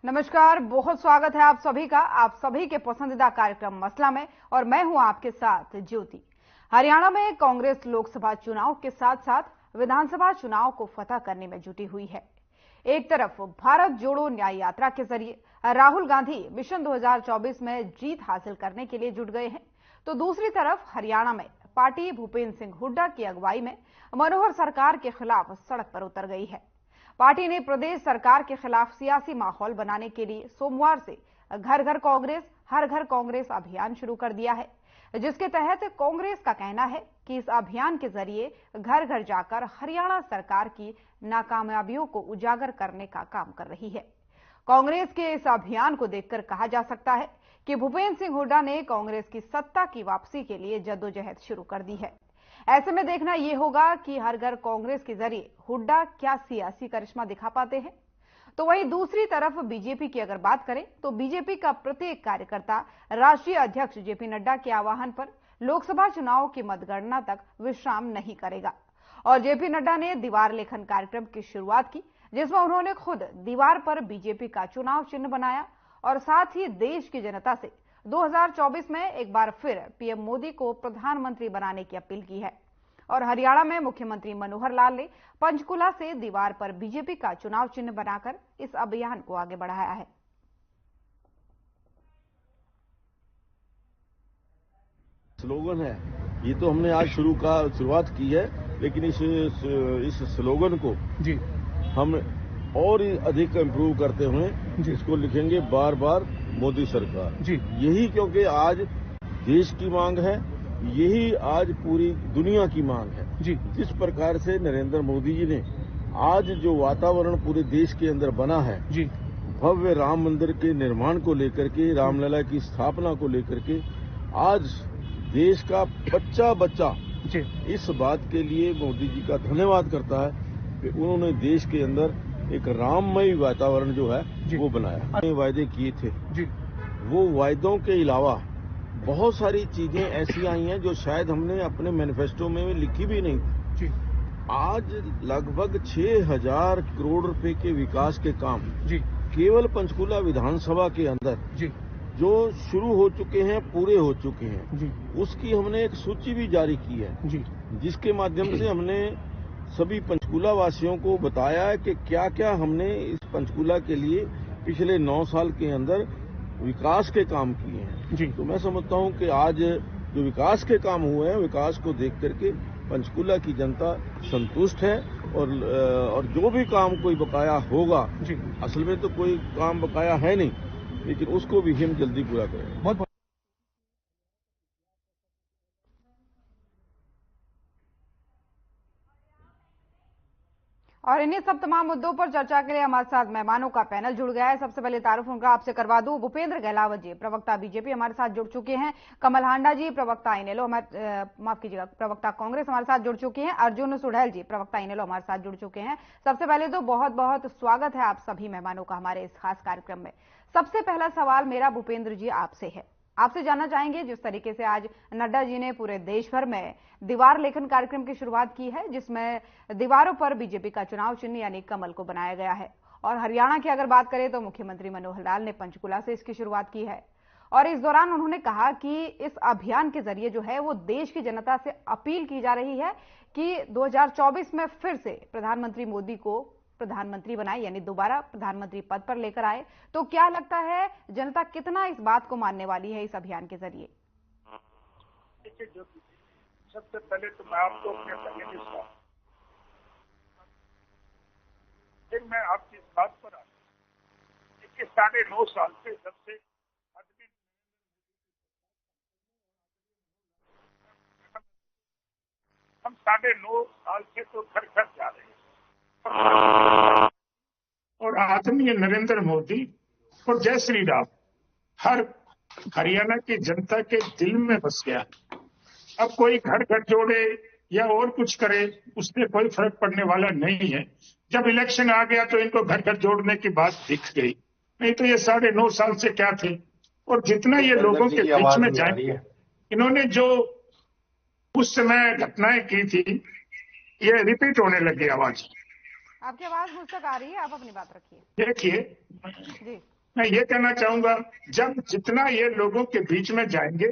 नमस्कार, बहुत स्वागत है आप सभी का आप सभी के पसंदीदा कार्यक्रम मसला में। और मैं हूं आपके साथ ज्योति। हरियाणा में कांग्रेस लोकसभा चुनाव के साथ साथ विधानसभा चुनाव को फतह करने में जुटी हुई है। एक तरफ भारत जोड़ो न्याय यात्रा के जरिए राहुल गांधी मिशन 2024 में जीत हासिल करने के लिए जुट गए हैं, तो दूसरी तरफ हरियाणा में पार्टी भूपेंद्र सिंह हुड्डा की अगुवाई में मनोहर सरकार के खिलाफ सड़क पर उतर गई है। पार्टी ने प्रदेश सरकार के खिलाफ सियासी माहौल बनाने के लिए सोमवार से घर घर कांग्रेस, हर घर कांग्रेस अभियान शुरू कर दिया है, जिसके तहत कांग्रेस का कहना है कि इस अभियान के जरिए घर घर जाकर हरियाणा सरकार की नाकामयाबियों को उजागर करने का काम कर रही है। कांग्रेस के इस अभियान को देखकर कहा जा सकता है कि भूपेंद्र सिंह हुड्डा ने कांग्रेस की सत्ता की वापसी के लिए जद्दोजहद शुरू कर दी है। ऐसे में देखना यह होगा कि हर घर कांग्रेस के जरिए हुड्डा क्या सियासी करिश्मा दिखा पाते हैं। तो वहीं दूसरी तरफ बीजेपी की अगर बात करें तो बीजेपी का प्रत्येक कार्यकर्ता राष्ट्रीय अध्यक्ष जेपी नड्डा के आह्वान पर लोकसभा चुनाव की मतगणना तक विश्राम नहीं करेगा। और जेपी नड्डा ने दीवार लेखन कार्यक्रम की शुरुआत की, जिसमें उन्होंने खुद दीवार पर बीजेपी का चुनाव चिन्ह बनाया और साथ ही देश की जनता से 2024 में एक बार फिर पीएम मोदी को प्रधानमंत्री बनाने की अपील की है। और हरियाणा में मुख्यमंत्री मनोहर लाल ने पंचकुला से दीवार पर बीजेपी का चुनाव चिन्ह बनाकर इस अभियान को आगे बढ़ाया है। स्लोगन है ये, तो हमने आज शुरुआत की है, लेकिन इस स्लोगन को जी हम और अधिक इम्प्रूव करते हुए इसको लिखेंगे बार बार मोदी सरकार जी। यही क्योंकि आज देश की मांग है, यही आज पूरी दुनिया की मांग है जी। जिस प्रकार से नरेंद्र मोदी जी ने आज जो वातावरण पूरे देश के अंदर बना है जी, भव्य राम मंदिर के निर्माण को लेकर के, रामलला की स्थापना को लेकर के, आज देश का बच्चा बच्चा जी इस बात के लिए मोदी जी का धन्यवाद करता है कि उन्होंने देश के अंदर एक राममय वातावरण जो है वो बनाया। वायदे किए थे जी, वो वायदों के अलावा बहुत सारी चीजें ऐसी आई हैं जो शायद हमने अपने मैनिफेस्टो में लिखी भी नहीं थी जी। आज लगभग 6000 करोड़ रुपए के विकास के काम जी केवल पंचकुला विधानसभा के अंदर जी जो शुरू हो चुके हैं, पूरे हो चुके हैं जी। उसकी हमने एक सूची भी जारी की है जी, जिसके माध्यम से हमने सभी पंचकुला वासियों को बताया है कि क्या क्या हमने इस पंचकुला के लिए पिछले 9 साल के अंदर विकास के काम किए हैं जी। तो मैं समझता हूं कि आज जो विकास के काम हुए हैं, विकास को देख करके पंचकुला की जनता संतुष्ट है। और जो भी काम कोई बकाया होगा जी, असल में तो कोई काम बकाया है नहीं, लेकिन उसको भी हम जल्दी पूरा करेंगे। बहुत और इन्हीं सब तमाम मुद्दों पर चर्चा के लिए हमारे साथ मेहमानों का पैनल जुड़ गया है। सबसे पहले तारुफ उनका आपसे करवा दूं। भूपेंद्र गहलावत जी, प्रवक्ता बीजेपी, हमारे साथ जुड़ चुके हैं। कमल हांडा जी, प्रवक्ता इनेलो, माफ कीजिएगा, प्रवक्ता कांग्रेस, हमारे साथ जुड़ चुके हैं। अर्जुन सुढ़ैल जी, प्रवक्ता इनेलो, हमारे साथ जुड़ चुके हैं। सबसे पहले तो बहुत बहुत स्वागत है आप सभी मेहमानों का हमारे इस खास कार्यक्रम में। सबसे पहला सवाल मेरा भूपेंद्र जी आपसे है। आपसे जानना चाहेंगे, जिस तरीके से आज नड्डा जी ने पूरे देश भर में दीवार लेखन कार्यक्रम की शुरुआत की है, जिसमें दीवारों पर बीजेपी का चुनाव चिन्ह यानी कमल को बनाया गया है, और हरियाणा की अगर बात करें तो मुख्यमंत्री मनोहर लाल ने पंचकुला से इसकी शुरुआत की है, और इस दौरान उन्होंने कहा कि इस अभियान के जरिए जो है वो देश की जनता से अपील की जा रही है कि 2024 में फिर से प्रधानमंत्री मोदी को प्रधानमंत्री बनाए, यानी दोबारा प्रधानमंत्री पद पर लेकर आए। तो क्या लगता है जनता कितना इस बात को मानने वाली है इस अभियान के जरिए? सबसे पहले तो मैं आपको अपने फिर मैं आपकी इस बात पर आ, देखिए 9.5 साल से जब से हम 9.5 साल से तो घर घर जा रहे हैं, और आदरणीय नरेंद्र मोदी और जय श्री राम हर हरियाणा की जनता के दिल में बस गया। अब कोई घर घर जोड़े या और कुछ करे, उससे कोई फर्क पड़ने वाला नहीं है। जब इलेक्शन आ गया तो इनको घर घर जोड़ने की बात दिख गई, नहीं तो ये 9.5 साल से क्या थे। और जितना ये लोगों के बीच में जाए, इन्होंने जो उस समय घटनाएं की थी, ये रिपीट होने लगी आवाज। आपकी आवाज मुझ तक आ रही है, आप अपनी बात रखिए। देखिए जी, मैं ये कहना चाहूंगा, जब जितना ये लोगों के बीच में जाएंगे,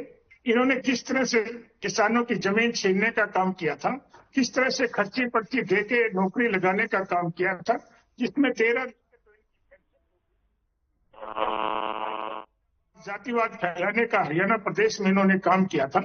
इन्होंने किस तरह से किसानों की जमीन छीनने का काम किया था, किस तरह से खर्ची पर्ची दे के नौकरी लगाने का काम किया था, जिसमें 13 जातिवाद फैलाने का हरियाणा प्रदेश में इन्होंने काम किया था,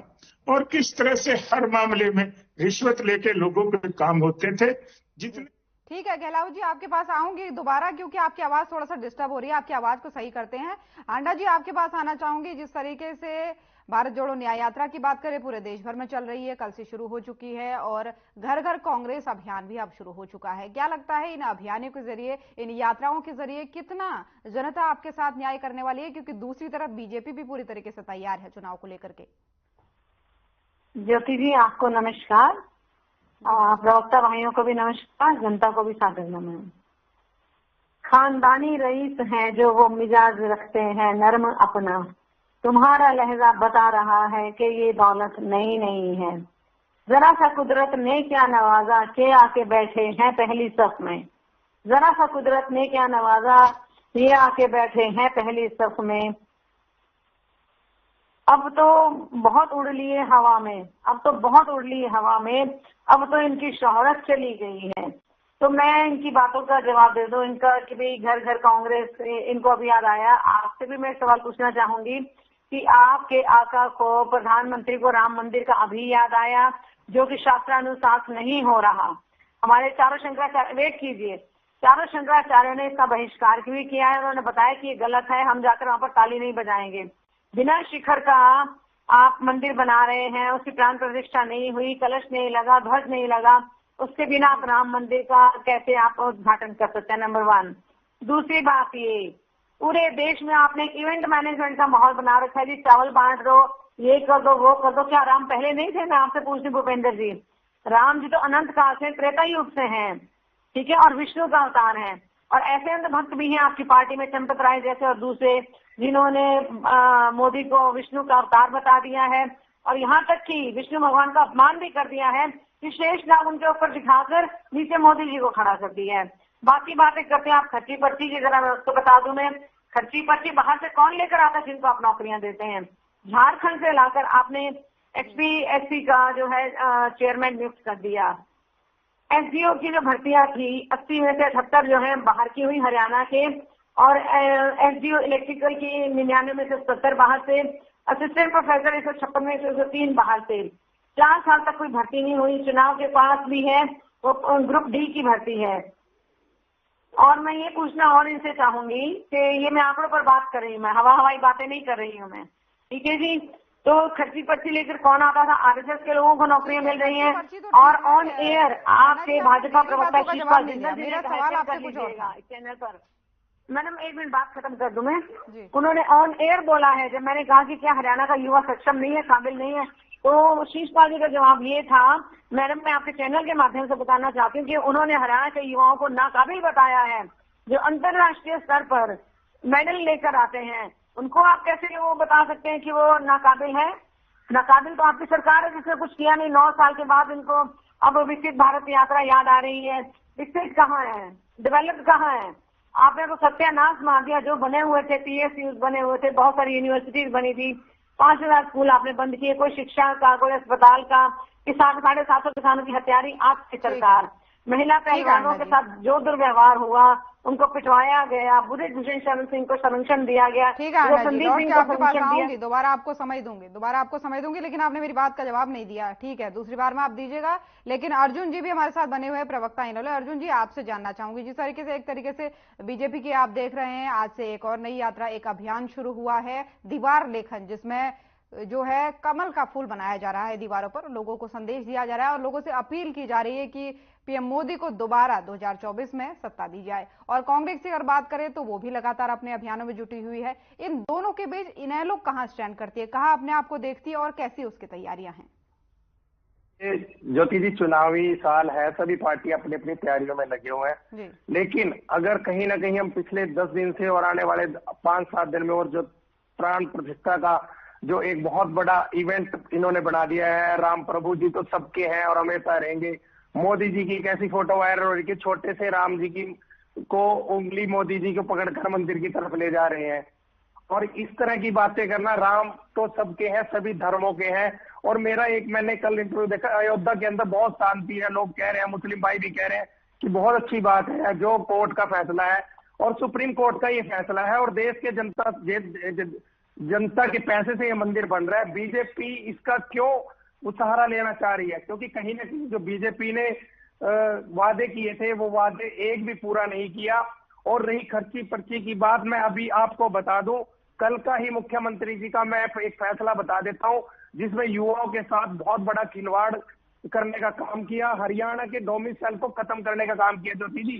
और किस तरह से हर मामले में रिश्वत लेके लोगों के काम होते थे। जितने ठीक है गहलावत जी, आपके पास आऊंगी दोबारा क्योंकि आपकी आवाज थोड़ा सा डिस्टर्ब हो रही है, आपकी आवाज को सही करते हैं। आंडा जी आपके पास आना चाहूंगी। जिस तरीके से भारत जोड़ो न्याय यात्रा की बात करें, पूरे देश भर में चल रही है, कल से शुरू हो चुकी है और घर घर कांग्रेस अभियान भी अब शुरू हो चुका है। क्या लगता है इन अभियानों के जरिए, इन यात्राओं के जरिए कितना जनता आपके साथ न्याय करने वाली है, क्योंकि दूसरी तरफ बीजेपी भी पूरी तरीके से तैयार है चुनाव को लेकर के? ज्योति जी आपको नमस्कार, प्रवक्ता भाइयों को भी नमस्कार, जनता को भी सादर नमन। खानदानी रईस हैं जो वो मिजाज रखते हैं नर्म अपना, तुम्हारा लहजा बता रहा है कि ये दौलत नई नहीं है। जरा सा कुदरत ने क्या नवाजा के आके बैठे हैं पहली सफ में, जरा सा कुदरत ने क्या नवाजा ये आके बैठे हैं पहली सफ में। अब तो बहुत उड़ लिए हवा में, अब तो बहुत उड़ लिए हवा में, अब तो इनकी शोहरत चली गई है। तो मैं इनकी बातों का जवाब दे दूं, इनका कि भाई घर घर कांग्रेस, इनको अभी याद आया। आपसे भी मैं एक सवाल पूछना चाहूंगी कि आपके आका को, प्रधानमंत्री को राम मंदिर का अभी याद आया, जो कि शास्त्रानुसार नहीं हो रहा। हमारे चारों शंकराचार्य, वेट कीजिए, चारों शंकराचार्यों ने इसका बहिष्कार भी किया है। उन्होंने बताया कि ये गलत है, हम जाकर वहां पर ताली नहीं बजाएंगे। बिना शिखर का आप मंदिर बना रहे हैं, उसकी प्राण प्रतिष्ठा नहीं हुई, कलश नहीं लगा, ध्वज नहीं लगा, उसके बिना आप राम मंदिर का कैसे आप उद्घाटन कर सकते हैं? नंबर 1। दूसरी बात, ये पूरे देश में आपने एक इवेंट मैनेजमेंट का माहौल बना रखा है जी, चावल बांट दो, ये कर दो, वो कर दो। क्या राम पहले नहीं थे? मैं आपसे पूछती हूँ भूपेंद्र जी, राम जी तो अनंत काल से, त्रेता युग से हैं, ठीक है, और विष्णु का अवतार है। और ऐसे अंध भक्त भी हैं आपकी पार्टी में, चंपत राय जैसे और दूसरे, जिन्होंने मोदी को विष्णु का अवतार बता दिया है, और यहाँ तक कि विष्णु भगवान का अपमान भी कर दिया है कि शेष नाग उनके ऊपर दिखाकर नीचे मोदी जी को खड़ा कर दिया है। बाकी बातें करते हैं आप खर्ची पर्ची की, जरा मैं उसको बता दूं, मैं खर्ची पर्ची बाहर से कौन लेकर आता है जिनको आप नौकरियां देते हैं? झारखंड से लाकर आपने HPSC का जो है चेयरमैन नियुक्त कर दिया। SDO की जो भर्तियां थी 80 में से 78 जो है बाहर की हुई हरियाणा के, और SDO इलेक्ट्रिकल की 99 में से 70 बाहर से, असिस्टेंट प्रोफेसर 156 में से 103 बाहर से। 4 साल तक कोई भर्ती नहीं हुई। चुनाव के पास भी है वो ग्रुप D की भर्ती है। और मैं ये पूछना और इनसे चाहूंगी कि ये मैं आंकड़ों पर बात कर रही हूँ, मैं हवाई बातें नहीं कर रही हूँ मैं, ठीक है जी। तो खर्ची पर्ची लेकर कौन आता था? RSS के लोगों को नौकरियां मिल रही हैं। और ऑन एयर आपके भाजपा प्रवक्ता शिवपाल जिंदल चैनल पर, मैडम एक मिनट बात खत्म कर दूं मैं, उन्होंने ऑन एयर बोला है, जब मैंने कहा कि क्या हरियाणा का युवा सक्षम नहीं है, काबिल नहीं है, तो शिवपाल जी का जवाब ये था, मैडम मैं आपके चैनल के माध्यम से बताना चाहती हूँ कि उन्होंने हरियाणा के युवाओं को नाकाबिल बताया है, जो अंतर्राष्ट्रीय स्तर पर मेडल लेकर आते हैं। उनको आप कैसे वो बता सकते हैं कि वो नाकाबिल है? नाकाबिल तो आपकी सरकार है जिसने कुछ किया नहीं। 9 साल के बाद इनको अब विकसित भारत यात्रा याद आ रही है। विकसित कहाँ है? डेवलप कहाँ है? आपने तो सत्यानाश मार दिया। जो बने हुए थे, PSUs बने हुए थे, बहुत सारी यूनिवर्सिटीज बनी थी, 5000 स्कूल आपने बंद किए, कोई शिक्षा का, कोई अस्पताल का, किसान 750 किसानों की हत्यारी आपकी सरकार। महिला पहलवानों के साथ जो दुर्व्यवहार हुआ, उनको पिटवाया गया, बुद्धि भूषण शरण सिंह को संरक्षण दिया गया। ठीक है, संदीप सिंह को संरक्षण दिया। दोबारा आपको समय दूंगी, लेकिन आपने मेरी बात का जवाब नहीं दिया। ठीक है, दूसरी बार में आप दीजिएगा। लेकिन अर्जुन जी भी हमारे साथ बने हुए हैं, प्रवक्ता इन्होंने। अर्जुन जी आपसे जानना चाहूंगी, जिस तरीके से एक तरीके से बीजेपी की आप देख रहे हैं, आज से एक और नई यात्रा, एक अभियान शुरू हुआ है, दीवार लेखन, जिसमें जो है कमल का फूल बनाया जा रहा है दीवारों पर, लोगों को संदेश दिया जा रहा है और लोगों से अपील की जा रही है कि पीएम मोदी को दोबारा 2024 में सत्ता दी जाए। और कांग्रेस की अगर बात करें तो वो भी लगातार अपने अभियानों में जुटी हुई है। इन दोनों के बीच इनेलो कहां स्टैंड करती है, कहां अपने आप को देखती है और कैसी उसकी तैयारियां हैं? ज्योति जी, चुनावी साल है, सभी पार्टी अपनी अपनी तैयारियों में लगे हुए हैं। लेकिन अगर कहीं ना कहीं हम पिछले 10 दिन से और आने वाले 5-7 दिन में, और जो प्राण प्रतिष्ठा का जो एक बहुत बड़ा इवेंट इन्होंने बना दिया है, राम प्रभु जी तो सबके हैं और हमेशा रहेंगे। मोदी जी की कैसी फोटो वायरल हो रही है, छोटे से राम जी की को उंगली मोदी जी को पकड़कर मंदिर की तरफ ले जा रहे हैं। और इस तरह की बातें करना, राम तो सबके हैं, सभी धर्मों के हैं। और मेरा मैंने कल इंटरव्यू देखा, अयोध्या के अंदर बहुत शांति है, लोग कह रहे हैं, मुस्लिम भाई भी कह रहे हैं कि बहुत अच्छी बात है जो कोर्ट का फैसला है और सुप्रीम कोर्ट का ये फैसला है और देश के जनता के पैसे से ये मंदिर बन रहा है। बीजेपी इसका क्यों सहारा लेना चाह रही है? क्योंकि कहीं ना कहीं जो बीजेपी ने वादे किए थे वो वादे एक भी पूरा नहीं किया। और रही खर्ची पर्ची की बात, मैं अभी आपको बता दूं, कल का ही मुख्यमंत्री जी का मैं एक फैसला बता देता हूं जिसमें युवाओं के साथ बहुत बड़ा खिलवाड़ करने का काम किया, हरियाणा के डोमिसाइल को खत्म करने का काम किया। ज्योति जी,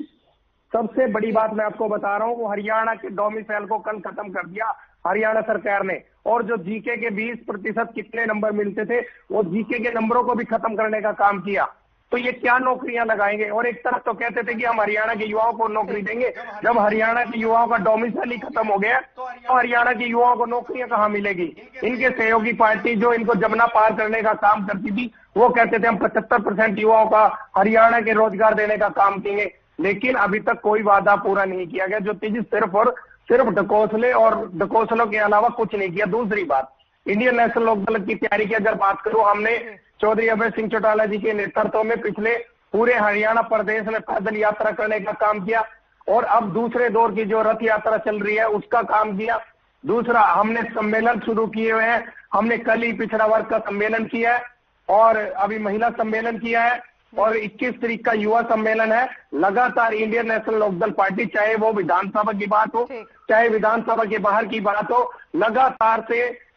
सबसे बड़ी बात मैं आपको बता रहा हूं, वो हरियाणा के डोमिसाइल को कल खत्म कर दिया हरियाणा सरकार ने। और जो जीके के 20% कितने नंबर मिलते थे, वो जीके के नंबरों को भी खत्म करने का काम किया। तो ये क्या नौकरियां लगाएंगे? और एक तरफ तो कहते थे कि हम हरियाणा के युवाओं को नौकरी देंगे, जब हरियाणा के युवाओं का डोमिसाइल ही खत्म हो गया तो हरियाणा के युवाओं को नौकरियां कहाँ मिलेगी? इनके सहयोगी पार्टी जो इनको जमुना पार करने का काम करती थी, वो कहते थे हम 75% युवाओं का हरियाणा के रोजगार देने का काम करेंगे, लेकिन अभी तक कोई वादा पूरा नहीं किया गया। जो तेजी सिर्फ और सिर्फ ढकोसले और ढकोसलों के अलावा कुछ नहीं किया। दूसरी बात, इंडियन नेशनल लोकदल की तैयारी की अगर बात करूं, हमने चौधरी अभय सिंह चौटाला जी के नेतृत्व में पिछले पूरे हरियाणा प्रदेश में पैदल यात्रा करने का काम किया और अब दूसरे दौर की जो रथ यात्रा चल रही है उसका काम किया। दूसरा, हमने सम्मेलन शुरू किए हुए हैं, हमने कल ही पिछड़ा वर्ग का सम्मेलन किया है और अभी महिला सम्मेलन किया है और 21 तारीख का युवा सम्मेलन है। लगातार इंडियन नेशनल लोकदल पार्टी, चाहे वो विधानसभा की बात हो चाहे विधानसभा के बाहर की बात हो,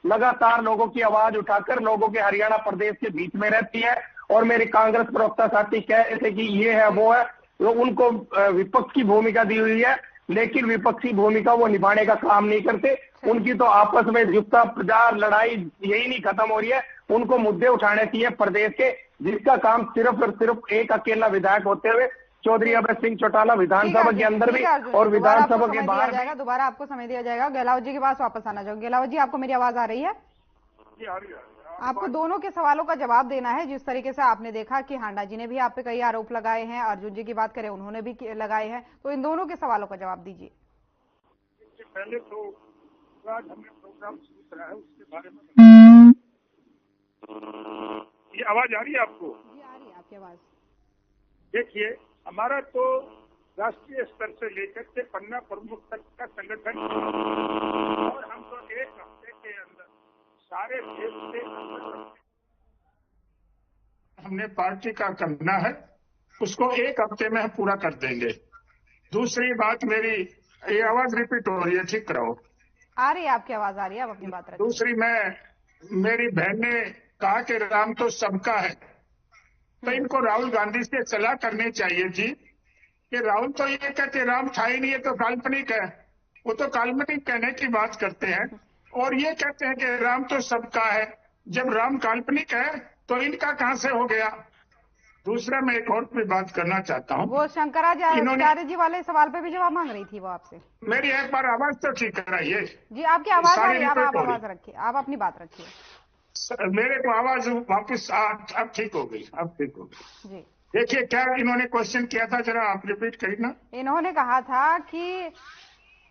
लगातार लोगों की आवाज उठाकर लोगों के हरियाणा प्रदेश के बीच में रहती है। और मेरे कांग्रेस प्रवक्ता साथी कह रहे थे कि ये है वो है, तो उनको विपक्ष की भूमिका दी हुई है, लेकिन विपक्षी भूमिका वो निभाने का काम नहीं करते। उनकी तो आपस में जुगता प्रचार लड़ाई यही नहीं खत्म हो रही है। उनको मुद्दे उठाने चाहिए प्रदेश के, जिसका काम सिर्फ और सिर्फ एक अकेला विधायक होते हुए चौधरी अभय सिंह चौटाला विधानसभा के अंदर भी और विधानसभा के बाहर भी। दोबारा आपको समय दिया जाएगा। गहलोत जी के पास वापस आना चाहूंगी। गहलोत जी, आपको मेरी आवाज आ रही है? जी आ रही है। आपको दोनों के सवालों का जवाब देना है। जिस तरीके से आपने देखा कि हांडा जी ने भी आप पे कई आरोप लगाए हैं, अर्जुन जी की बात करें उन्होंने भी लगाए हैं, तो इन दोनों के सवालों का जवाब दीजिए। इससे पहले तो आज हमने प्रोग्राम शुरू करा है, उसके बारे में ये आवाज आ रही है आपको? जी आ रही है आपकी आवाज। देखिए, हमारा तो राष्ट्रीय स्तर से लेकर के पन्ना प्रमुख तक का संगठन और हम तो एक हफ्ते के अंदर सारे देश से हमने पार्टी का करना है, उसको एक हफ्ते में हम पूरा कर देंगे। दूसरी बात, मेरी ये आवाज रिपीट हो रही है, ठीक रहो। आ रही है आपकी आवाज, आ रही है, आप अपनी बात रखिए। दूसरी, मेरी बहन ने कहा कि राम तो सबका है, तो इनको राहुल गांधी से सलाह करनी चाहिए जी कि राहुल तो ये कहते राम था ही नहीं, ये तो काल्पनिक है। वो तो काल्पनिक कहने की बात करते हैं और ये कहते हैं कि राम तो सबका है। जब राम काल्पनिक है तो इनका कहां से हो गया? दूसरा, मैं एक और भी बात करना चाहता हूँ। वो शंकराचार्य जी वाले सवाल पे भी जवाब मांग रही थी वो आपसे। मेरी एक बार आवाज तो ठीक कराइए जी। आपकी आवाज आ रही है, आप आवाज रखिए, आप अपनी बात रखिए। मेरे को आवाज वापस अब ठीक हो गई, अब ठीक हो गई जी। देखिए, क्या इन्होंने क्वेश्चन किया था, जरा आप रिपीट करिए ना। इन्होंने कहा था कि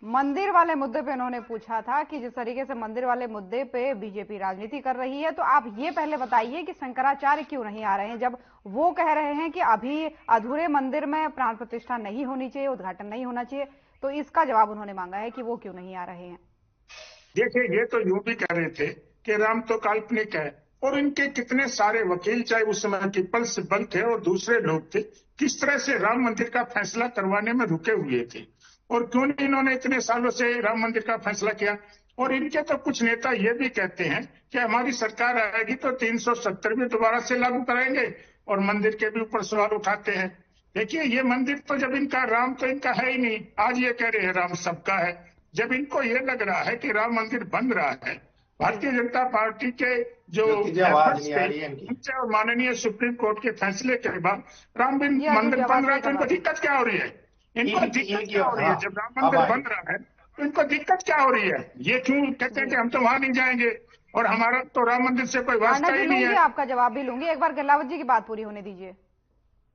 मंदिर वाले मुद्दे पे इन्होंने पूछा था कि जिस तरीके से मंदिर वाले मुद्दे पे बीजेपी राजनीति कर रही है, तो आप ये पहले बताइए कि शंकराचार्य क्यों नहीं आ रहे हैं, जब वो कह रहे हैं कि अभी अधूरे मंदिर में प्राण प्रतिष्ठा नहीं होनी चाहिए, उद्घाटन नहीं होना चाहिए। तो इसका जवाब उन्होंने मांगा है कि वो क्यों नहीं आ रहे हैं। देखिए, ये तो यूं भी कह रहे थे कि राम तो काल्पनिक है और इनके कितने सारे वकील, चाहे उस समय पीपल्स सिब्बल थे और दूसरे लोग थे, किस तरह से राम मंदिर का फैसला करवाने में रुके हुए थे और क्यों नहीं इन्होंने इतने सालों से राम मंदिर का फैसला किया। और इनके तो कुछ नेता ये भी कहते हैं कि हमारी सरकार आएगी तो 370 भी दोबारा से लागू कराएंगे और मंदिर के भी ऊपर सवाल उठाते हैं। देखिए, ये मंदिर तो जब इनका राम तो इनका है ही नहीं, आज ये कह रहे हैं राम सबका है। जब इनको ये लग रहा है कि राम मंदिर बन रहा है, भारतीय जनता पार्टी के जो और माननीय सुप्रीम कोर्ट के फैसले के बाद राम मंदिर बन रहा है, तो इनको दिक्कत क्या हो रही है? इनको दिक्कत क्या हो रही है? जब राम मंदिर बन रहा है तो इनको दिक्कत क्या हो रही है? ये क्यों कहते हैं कि हम तो वहां नहीं जाएंगे और हमारा तो राम मंदिर से कोई वास्ता ही नहीं है। आपका जवाब भी लूंगी, एक बार गहलोत जी की बात पूरी होने दीजिए।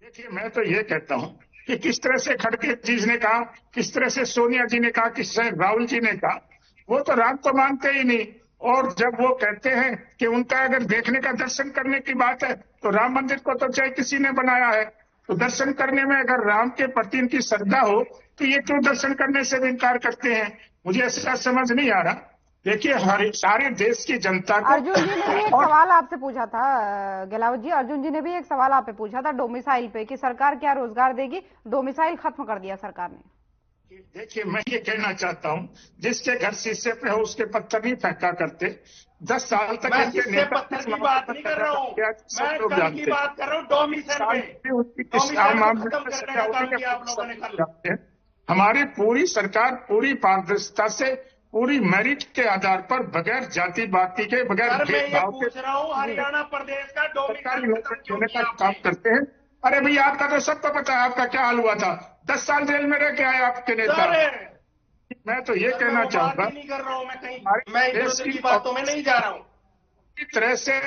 देखिए, मैं तो ये कहता हूँ कि किस तरह से खड़गे जी ने कहा, किस तरह से सोनिया जी ने कहा, किस तरह राहुल जी ने कहा, वो तो राम को मानते ही नहीं। और जब वो कहते हैं कि उनका अगर देखने का दर्शन करने की बात है तो राम मंदिर को तो चाहे किसी ने बनाया है, तो दर्शन करने में अगर राम के प्रति इनकी श्रद्धा हो तो ये क्यों दर्शन करने से भी इनकार करते हैं? मुझे ऐसा समझ नहीं आ रहा। देखिए, हर सारे देश की जनता को। अर्जुन जी ने भी एक सवाल आपसे पूछा था, गहलोत जी, अर्जुन जी ने भी एक सवाल आप पे पूछा था डोमिसाइल पे, कि सरकार क्या रोजगार देगी, डोमिसाइल खत्म कर दिया सरकार ने। देखिए, मैं ये कहना चाहता हूँ, जिसके घर शीशे पे हो उसके पत्थर नहीं फेंका करते। 10 साल तक मैं शीशे पत्थर की बात नहीं कर रहा हूँ, मैं कल की बात कर रहा हूँ। डोमिसाइल पे हमारी पूरी सरकार पूरी पारदर्शिता से, पूरी मेरिट के आधार पर, बगैर जाति बाती के, बगैर भेदभाव के, पूछ रहा हूँ हरियाणा प्रदेश का सरकारी नौकरी देने का काम करते हैं। अरे भैया, आपका तो सबको पता है आपका क्या हाल हुआ था। 10 साल जेल में रह के आए आपके नेता। मैं तो ये कहना चाहूंगा, नहीं कर रहा हूँ मैं देश की बातों में नहीं जा रहा हूँ। इस तरह से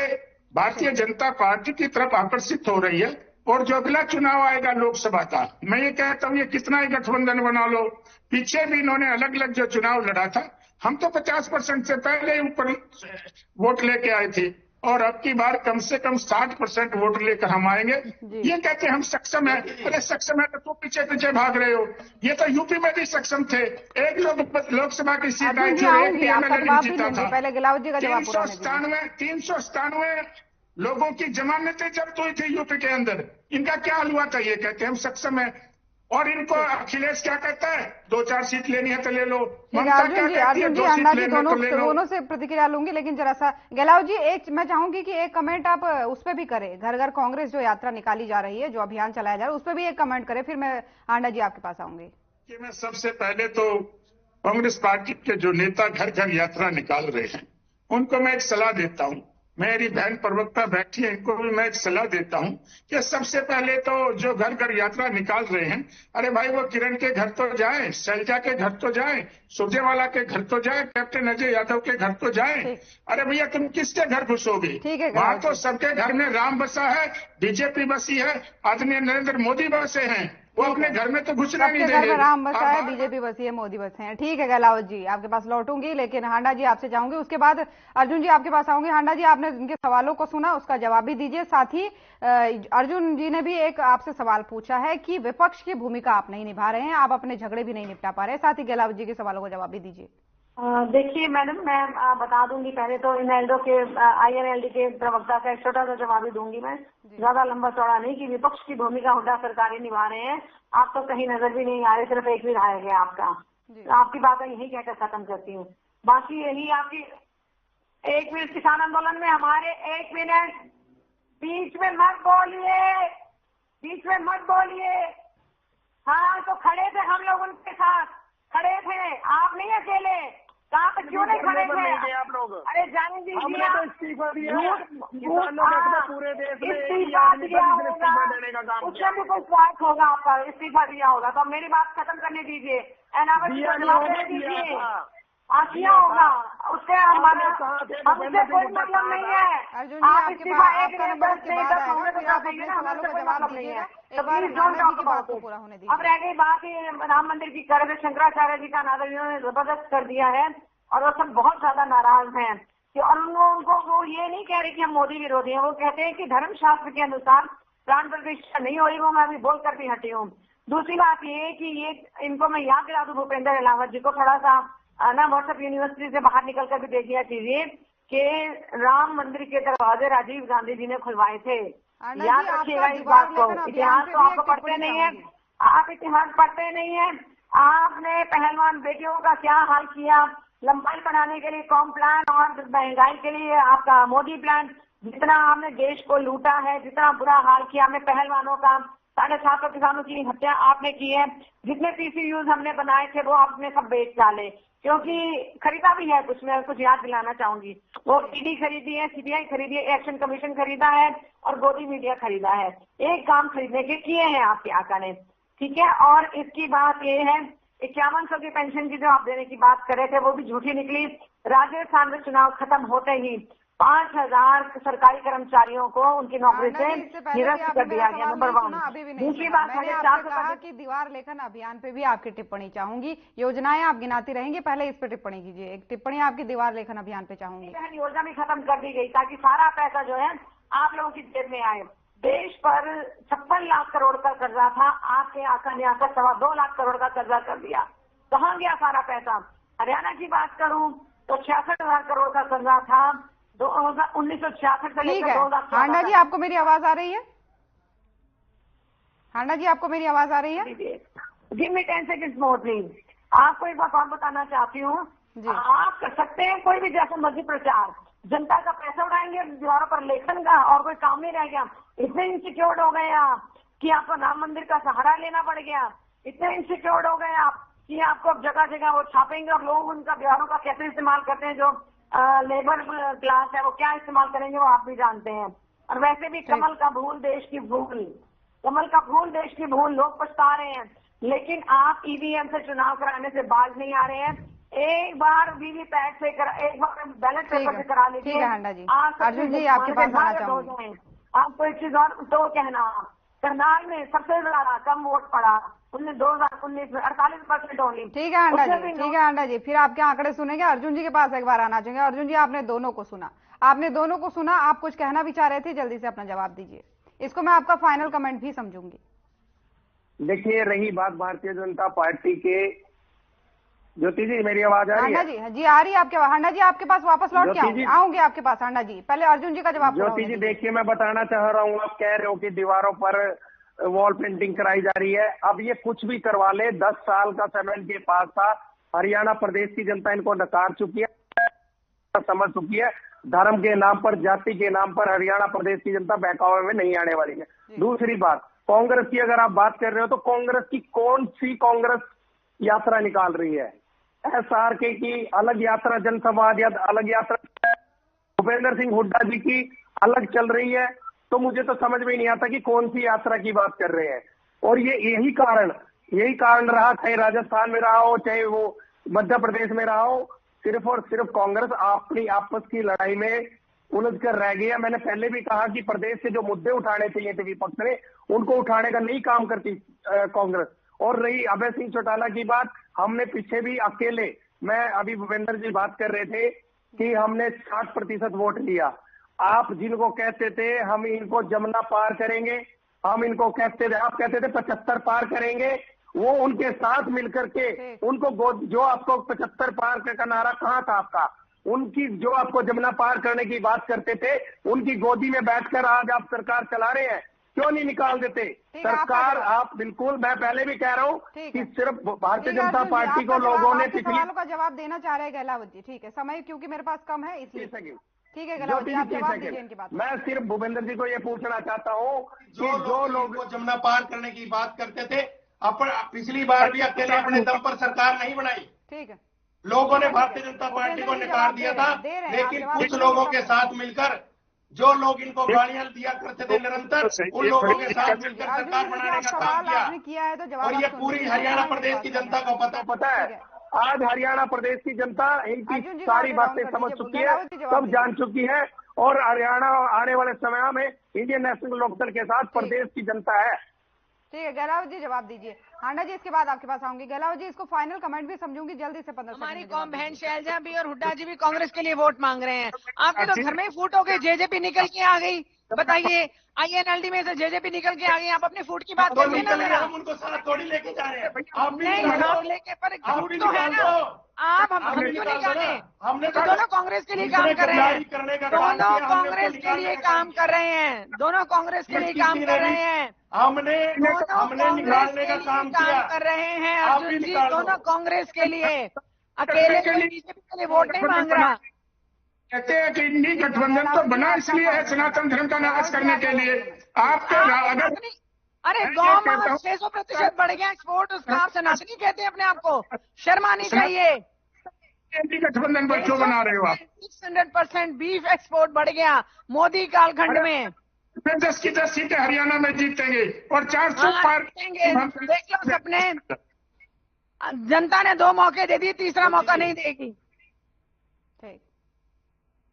भारतीय जनता पार्टी की तरफ आकर्षित हो रही है। और जो अगला चुनाव आएगा लोकसभा का, मैं ये कहता हूँ, ये कितना ही गठबंधन बना लो, पीछे भी इन्होंने अलग अलग जो चुनाव लड़ा था, हम तो 50% से पहले ही ऊपर वोट लेके आए थे, और अब की बार कम से कम 60% वोट लेकर हम आएंगे। ये कहते हम सक्षम है। अरे सक्षम है तो पीछे पीछे भाग रहे हो। ये तो यूपी में भी सक्षम थे। एक लोकसभा की सीट आई थी, एक एमएलए जीता था। पहले गहलोत जी का जवाब 397 लोगों की जमानतें जब्त हुई थी यूपी के अंदर। इनका क्या हाल हुआ था? ये कहते हम सक्षम है। और इनको अखिलेश क्या कहता है, 2-4 सीट लेनी है तो ले लो। अर्जुन जी, अन्ना जी, दोनों से प्रतिक्रिया लूंगी, लेकिन जरा सा गहलोत जी, एक मैं चाहूंगी कि एक कमेंट आप उस पर भी करें, घर घर कांग्रेस जो यात्रा निकाली जा रही है, जो अभियान चलाया जा रहा है, उस पर भी एक कमेंट करें, फिर मैं अन्ना जी आपके पास आऊंगी। कि मैं सबसे पहले तो कांग्रेस पार्टी के जो नेता घर घर यात्रा निकाल रहे हैं उनको मैं एक सलाह देता हूं। मेरी बहन प्रवक्ता बैठी है, इनको भी मैं एक सलाह देता हूं कि सबसे पहले तो जो घर घर यात्रा निकाल रहे हैं, अरे भाई वो किरण के घर तो जाए, शैलजा के घर तो जाए, सुरजेवाला के घर तो जाए, कैप्टन अजय यादव के घर तो जाए। अरे भैया, तुम किसके घर घुसोगे? वहां तो सबके घर में राम बसा है, बीजेपी बसी है, आदरणीय नरेंद्र मोदी बसे हैं। वो अपने घर में तो घुसना नहीं देंगे। राम बसा है, बीजेपी बसी है, मोदी बसे हैं। ठीक है गहलोत जी, आपके पास लौटूंगी, लेकिन हांडा जी आपसे जाऊंगी, उसके बाद अर्जुन जी आपके पास आऊंगी। हांडा जी, आपने इनके सवालों को सुना, उसका जवाब भी दीजिए। साथ ही अर्जुन जी ने भी एक आपसे सवाल पूछा है कि विपक्ष की भूमिका आप नहीं निभा रहे हैं, आप अपने झगड़े भी नहीं निपटा पा रहे हैं। साथ ही गहलोत जी के सवालों का जवाब भी दीजिए। देखिए मैडम, मैं बता दूंगी, पहले तो इनएल्डो के INLD के प्रवक्ता का एक छोटा सा जवाब ही दूंगी मैं, ज्यादा लंबा चौड़ा नहीं, कि विपक्ष की भूमिका हुड्डा सरकार ही निभा रहे हैं। आप तो कहीं नजर भी नहीं आ रहे, सिर्फ एक भी रह गया आपका। तो आपकी बात यही कहकर खत्म करती हूँ। बाकी यही आपकी 1 मिनट किसान आंदोलन में हमारे 1 मिनट बीच में मत बोलिए। हाँ, तो खड़े थे हम लोग, उनके साथ खड़े थे, आप नहीं अकेले। कहाँ पे क्यों नहीं खड़े थे आप लोग? अरे जाने दीजिए, तो इस्तीफा दिया पूरे देश में, इस्तीफा दिया होगा, उसमें भी कोई स्वार्थ होगा आपका, इस्तीफा दिया होगा। तो मेरी बात खत्म करने दीजिए, एनावत को जवाब देने दीजिए। किया होगा, उससे हमसे कोई मतलब नहीं है। आप इस्तीफा एक कांग्रेस नहीं तो मतलब नहीं है। तो please don't talk about it. अब रह गई बात राम मंदिर की, कर शंकराचार्य जी का नादर इन्होंने जबरदस्त कर दिया है, और वो सब बहुत ज्यादा नाराज हैं। और उनको वो ये नहीं कह रहे कि हम मोदी विरोधी हैं, वो कहते हैं कि धर्म शास्त्र के अनुसार प्राण प्रतिष्ठा नहीं हो रही, वो मैं अभी बोल कर भी हटी हूँ। दूसरी बात ये कि ये इनको मैं याद दिला दूं, भूपेंद्र अहलावत जी को थोड़ा सा ना व्हाट्सएप यूनिवर्सिटी से बाहर निकल कर भी देखिए कीजिए कि राम मंदिर के दरवाजे राजीव गांधी जी ने खुलवाए थे। याद रखिएगा इस बात को। इतिहास तो आपको पढ़ते नहीं है, आप इतिहास पढ़ते नहीं है। आपने पहलवान बेटियों का क्या हाल किया, लंबाई बढ़ाने के लिए कॉम प्लान और महंगाई के लिए आपका मोदी प्लान, जितना आपने देश को लूटा है, जितना बुरा हाल किया हमने पहलवानों का, 750 किसानों की हत्या आपने की है, जितने PCUs हमने बनाए थे वो आपने सब बेच डाले, क्योंकि खरीदा भी है कुछ। मैं कुछ याद दिलाना चाहूंगी, वो ED खरीदी है, CBI खरीदी है, एक्शन कमीशन खरीदा है और गोदी मीडिया खरीदा है। एक काम खरीदने के किए हैं आपके आका ने, ठीक है। और इसकी बात ये है, 5100 की पेंशन की जो आप देने की बात कर रहे थे वो भी झूठी निकली। राजस्थान में चुनाव खत्म होते ही 5,000 सरकारी कर्मचारियों को उनकी नौकरी से निरस्त कर दिया गया। नंबर 1। दूसरी बात, मैंने आपसे कहा कि दीवार लेखन अभियान पे भी आपकी टिप्पणी चाहूंगी। योजनाएं आप गिनाती रहेंगी, पहले इस पे टिप्पणी कीजिए। एक टिप्पणी आपकी दीवार लेखन अभियान पे चाहूंगी। योजना भी खत्म कर दी गई ताकि सारा पैसा जो है आप लोगों की जेब में आए। देश पर 56 लाख करोड़ का कर्जा था, आपके आका ने आकर 2.25 लाख करोड़ का कर्जा कर दिया। कहाँ गया सारा पैसा? हरियाणा की बात करूं तो 66,000 करोड़ का कर्जा था 1966 से लेकर 2014। हांडा जी, आपको मेरी आवाज आ रही है? हांडा जी, आपको मेरी आवाज आ रही है? Give me 10 seconds more please. आपको एक बात और बताना चाहती हूँ, आप कर सकते हैं कोई भी जैसा मर्जी प्रचार, जनता का पैसा उड़ाएंगे दीवारों पर लेखन का और कोई काम नहीं रह गया। इतने इंसिक्योर्ड हो गए आप कि आपको राम मंदिर का सहारा लेना पड़ गया। इतने इंसिक्योर्ड हो गए आप कि आपको जगह जगह वो छापेंगे और लोग उनका दीवारों का कैसे इस्तेमाल करते हैं। जो लेबर क्लास है वो क्या इस्तेमाल करेंगे वो आप भी जानते हैं। और वैसे भी कमल का फूल देश की भूल, कमल का फूल देश की भूल, लोग पछता रहे हैं। लेकिन आप ईवीएम से चुनाव कराने से बाज नहीं आ रहे हैं। एक बार वीवीपैट से एक बार बैलेट पेपर से करा लीजिए। ठीक है हांडा जी। अर्जुन जी, आपके पास आना चाहूंगी। आपको एक चीज और तो कहना, करनाल में सबसे ज्यादा कम वोट पड़ा 2019 में 48% होगी। ठीक है हांडा जी, ठीक है हांडा जी। फिर आपके आंकड़े सुनेंगे। अर्जुन जी के पास एक बार आना चाहिए। अर्जुन जी, आपने दोनों को सुना, आप कुछ कहना भी चाह रहे थे, जल्दी से अपना जवाब दीजिए। इसको मैं आपका फाइनल कमेंट भी समझूंगी। देखिए, रही बात भारतीय जनता पार्टी के, ज्योति जी मेरी आवाज आ रही है? हांडा जी आ रही है आपके? हांडा जी, आपके पास वापस लौट के आऊंगी आपके पास। हांडा जी, पहले अर्जुन जी का जवाब। ज्योति जी देखिए, मैं बताना चाह रहा हूँ, आप कह रहे हो कि दीवारों पर वॉल पेंटिंग कराई जा रही है। अब ये कुछ भी करवा ले, 10 साल का समय इनके पास था। हरियाणा प्रदेश की जनता इनको नकार चुकी है, समझ चुकी है। धर्म के नाम पर, जाति के नाम पर हरियाणा प्रदेश की जनता बहकावे में नहीं आने वाली है। दूसरी बात, कांग्रेस की अगर आप बात कर रहे हो तो कांग्रेस की कौन सी कांग्रेस यात्रा निकाल रही है? SRK की अलग यात्रा, जनसंवाद या अलग यात्रा, भूपेंद्र सिंह हुड्डा जी की अलग चल रही है। तो मुझे तो समझ में नहीं आता कि कौन सी यात्रा की बात कर रहे हैं। और ये यही कारण रहा, चाहे राजस्थान में रहा हो, चाहे वो मध्य प्रदेश में रहा हो, सिर्फ और सिर्फ कांग्रेस अपनी आपस की लड़ाई में उलझ कर रह गया। मैंने पहले भी कहा कि प्रदेश से जो मुद्दे उठाने चाहिए थे विपक्ष ने, उनको उठाने का नहीं काम करती कांग्रेस। और रही अभय सिंह चौटाला की बात, हमने पीछे भी अकेले, मैं अभी भूपेंद्र जी बात कर रहे थे कि हमने 60% वोट लिया। आप जिनको कहते थे हम इनको जमुना पार करेंगे, हम इनको कहते थे, आप कहते थे 75 पार करेंगे, वो उनके साथ मिलकर के उनको जो आपको 75 पार का नारा कहाँ था आपका, उनकी जो आपको जमुना पार करने की बात करते थे, उनकी गोदी में बैठकर आज आप सरकार चला रहे हैं। क्यों नहीं निकाल देते सरकार? आप बिल्कुल, मैं पहले भी कह रहा हूँ कि सिर्फ भारतीय जनता पार्टी को लोगों ने पिछले सवालों का जवाब देना चाह रहे हैं गहलावत जी। ठीक है, समय क्योंकि मेरे पास कम है इसलिए। ठीक है गहलावत जी, आप जवाब दीजिए इनकी बात। मैं सिर्फ भूपेंद्र जी को ये पूछना चाहता हूँ कि जो लोग जमुना पार करने की बात करते थे, पिछली बार भी अकेले अपने दम पर सरकार नहीं बनाई। ठीक है, लोगों ने भारतीय जनता पार्टी को नकार दिया था, लेकिन कुछ लोगों के साथ मिलकर, जो लोग इनको गालियां दिया करते थे निरंतर, उन लोगों के साथ मिलकर सरकार बनाने का काम किया है। और ये पूरी हरियाणा प्रदेश की जनता को पता है। आज हरियाणा प्रदेश की जनता इनकी सारी बातें समझ चुकी है, सब जान चुकी है। और हरियाणा आने वाले समय में इंडियन नेशनल लोकदल के साथ प्रदेश की जनता है। ठीक है गहलावत जी, जवाब दीजिए। हांडा जी, इसके बाद आपके पास आऊंगी। गहलावत जी, इसको फाइनल कमेंट भी समझूंगी, जल्दी से 15 हमारी कौम बहन शैलजा भी और हुड्डा जी भी कांग्रेस के लिए वोट मांग रहे हैं। आपके तो घर में ही फूट हो गई, जेजेपी निकल के आ गई। बताइए, INLD में से जेजेपी निकल के आ गई, आप अपनी फूट की बात करिए ना। हम उनको साथ थोड़ी लेके जा रहे हैं। नहीं, हम लेके, पर झूठ तो है ना। आप हम क्यों निकाले? हमने तो दोनों कांग्रेस के लिए काम कर रहे हैं, दोनों कांग्रेस के लिए काम कर रहे हैं, दोनों कांग्रेस के लिए काम कर रहे हैं। हमने निकालने का काम किया कर रहे हैं अर्जुन जी, दोनों कांग्रेस के लिए। अकेले बीजेपी के लिए वोट नहीं मांग रहा। कहते हैं कि इंडी गठबंधन तो बना इसलिए है सनातन धर्म का नाश करने के लिए। आपके अगर अरे गाँव में 600% बढ़ गया एक्सपोर्ट, उसका आप सनातनी कहते हैं अपने आप को? शर्म आनी चाहिए। इंडी गठबंधन पर क्यों बना रहे हो आप? 600% बीफ एक्सपोर्ट बढ़ गया मोदी कालखंड में। 10 की 10 सीटें हरियाणा में जीतेंगे और 400 पार देख लो सपने। जनता ने 2 मौके दे दिए, तीसरा मौका नहीं देगी।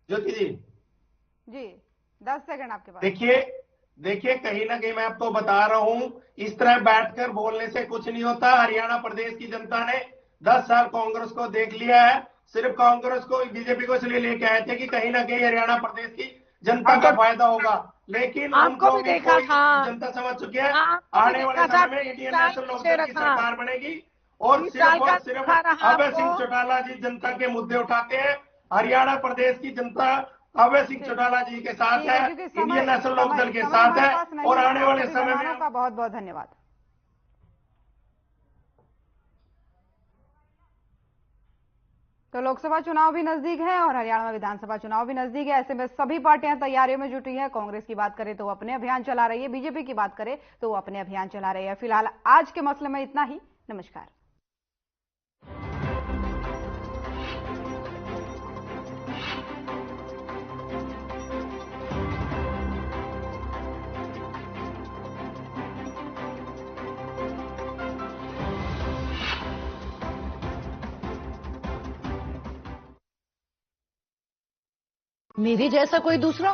ज्योति जी, जी 10 सेकंड आपके पास। देखिए कहीं ना कहीं मैं आपको बता रहा हूं, इस तरह बैठकर बोलने से कुछ नहीं होता। हरियाणा प्रदेश की जनता ने 10 साल कांग्रेस को देख लिया है। सिर्फ कांग्रेस को, बीजेपी को इसलिए लेके आए थे कि कहीं ना कहीं हरियाणा प्रदेश की जनता का फायदा होगा, लेकिन आपको भी देखा था, जनता समझ चुकी है। आने वाले समय में इंडियन नेशनल लोकदल की सरकार बनेगी और सिर्फ अभय सिंह चौटाला जी जनता के मुद्दे उठाते हैं। हरियाणा प्रदेश की जनता अभय सिंह चौटाला जी के साथ है, इंडियन नेशनल लोकदल के साथ है और आने वाले समय में। का बहुत बहुत धन्यवाद। तो लोकसभा चुनाव भी नजदीक है और हरियाणा में विधानसभा चुनाव भी नजदीक है। ऐसे में सभी पार्टियां तैयारियों में जुटी है। कांग्रेस की बात करें तो वो अपने अभियान चला रही है, बीजेपी की बात करें तो वो अपने अभियान चला रही है। फिलहाल आज के मसले में इतना ही। नमस्कार। मेरे जैसा कोई दूसरा